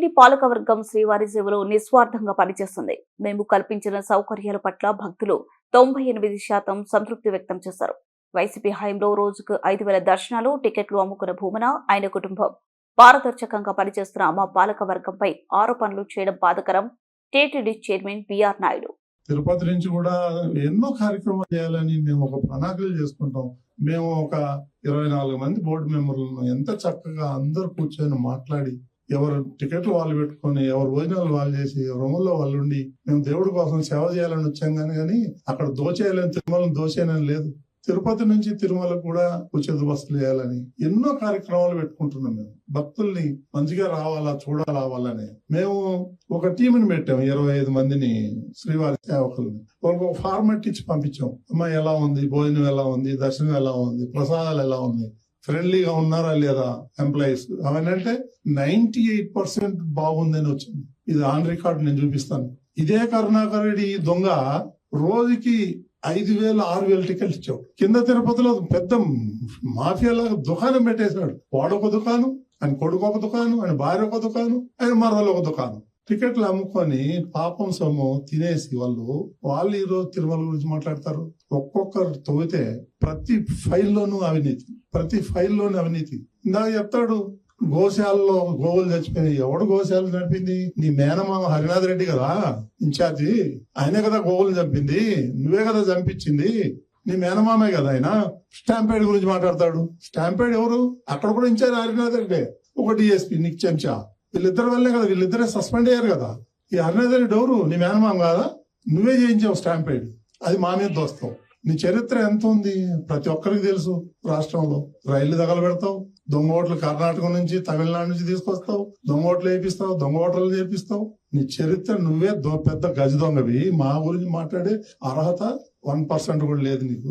TTD పాలకవర్గం శ్రీవారి సేవలో నిస్వార్థంగా పనిచేస్తుంది. మేము కల్పించిన సౌకర్యాల పట్ల భక్తులు 98% సంతృప్తి వ్యక్తం చేశారు. వైసీపీ హయాంలో రోజుకు 5,000 దర్శనాలు, టికెట్లు అమ్ముకున్న భూమన ఆయన కుటుంబం పారదర్శకంగా పనిచేస్తున్న మా పాలకవర్గంపై ఆరోపణలు చేయడం బాధాకరం. TTD chairman BR Naidu. Tirupati నుంచి కూడా ఎన్నో కార్యక్రమాలు చేయాలని మేము ఒక ప్రణాళికలు చేసుకుంటాం. మేము ఒక 24 మంది బోర్డు మెంబర్లను ఎంత చక్కగా అందరు కూర్చొని మాట్లాడి, ఎవరు టికెట్లు వాళ్ళు పెట్టుకొని, ఎవరు భోజనాలు వాళ్ళు చేసి, రూముల్లో వాళ్ళు ఉండి, మేము దేవుడి కోసం సేవ చేయాలని వచ్చాం కానీ అక్కడ దోచేయాలని, తిరుమలను దోచేయాలని లేదు. తిరుపతి నుంచి తిరుమల కూడా ఉచిత బస్సులు వేయాలని ఎన్నో కార్యక్రమాలు పెట్టుకుంటున్నాం. మేము భక్తుల్ని మంచిగా రావాలా, చూడాలని మేము ఒక టీంని పెట్టాము. 25 మందిని శ్రీవారి సేవకుల్ని ఒక ఫార్మాట్ ఇచ్చి పంపించాం. అమ్మా ఎలా ఉంది, భోజనం ఎలా ఉంది, దర్శనం ఎలా ఉంది, ప్రసాదాలు ఎలా ఉంది, ఫ్రెండ్లీగా ఉన్నారా లేదా ఎంప్లాయీస్, అవన్నీ అంటే 98% బాగుందని వచ్చింది. ఇది ఆన్ రికార్డ్ నేను చూపిస్తాను. ఇదే కరుణాకర్ రెడ్డి దొంగ రోజుకి 5,000, 6,000 టికెట్లు ఇచ్చాడు. కింద తిరుపతిలో పెద్ద మాఫియాలాగా దుకాణం పెట్టేశాడు. వాడొక దుకాణం, ఆయన కొడుకు ఒక దుకాణం, ఆయన భార్య ఒక దుకాణం, ఆయన మరలు ఒక దుకాణం. టికెట్లు అమ్ముకొని పాపం సొమ్ము తినేసి వాళ్ళు ఈ రోజు తిరుమల గురించి మాట్లాడతారు. ఒక్కొక్కరు తవ్వితే ప్రతి ఫైల్లోనూ అవినీతి. ఇందాక చెప్తాడు గోశాలలో గోవులు చచ్చిపోయినాయి. ఎవడు గోశాలను చంపింది? నీ మేనమామ హరినాథ్ రెడ్డి కదా ఇన్ఛార్జి. ఆయనే కదా గోవులు చంపింది, నువ్వే కదా చంపించింది, నీ మేనమామే కదా ఆయన. స్టాంపేడ్ గురించి మాట్లాడతాడు. స్టాంపేడ్ ఎవరు? అక్కడ కూడా ఇన్ఛార్జ్ హరినాథ్ రెడ్డి, ఒక డిఎస్పీ నిక్ చెంచా. వీళ్ళిద్దరు వల్లే కదా, వీళ్ళిద్దరే సస్పెండ్ అయ్యారు కదా. ఈ హరినాథ్ రెడ్డి ఎవరు? నీ మేనమామ కాదా? నువ్వే చేయించావు స్టాంపేడ్, అది మా మీద దోస్తావు. నీ చరిత్ర ఎంత ఉంది ప్రతి ఒక్కరికి తెలుసు. రాష్ట్రంలో రైళ్లు తగలబెడతావు, దొంగ ఓట్లు కర్ణాటక నుంచి, తమిళనాడు నుంచి తీసుకొస్తావు, దొంగ ఓట్లు వేపిస్తావు, దొంగ ఓట్లను చేపిస్తావు. నీ చరిత్ర నువ్వే పెద్ద గజ దొంగవి. మా గురించి మాట్లాడే అర్హత 1% కూడా లేదు నీకు.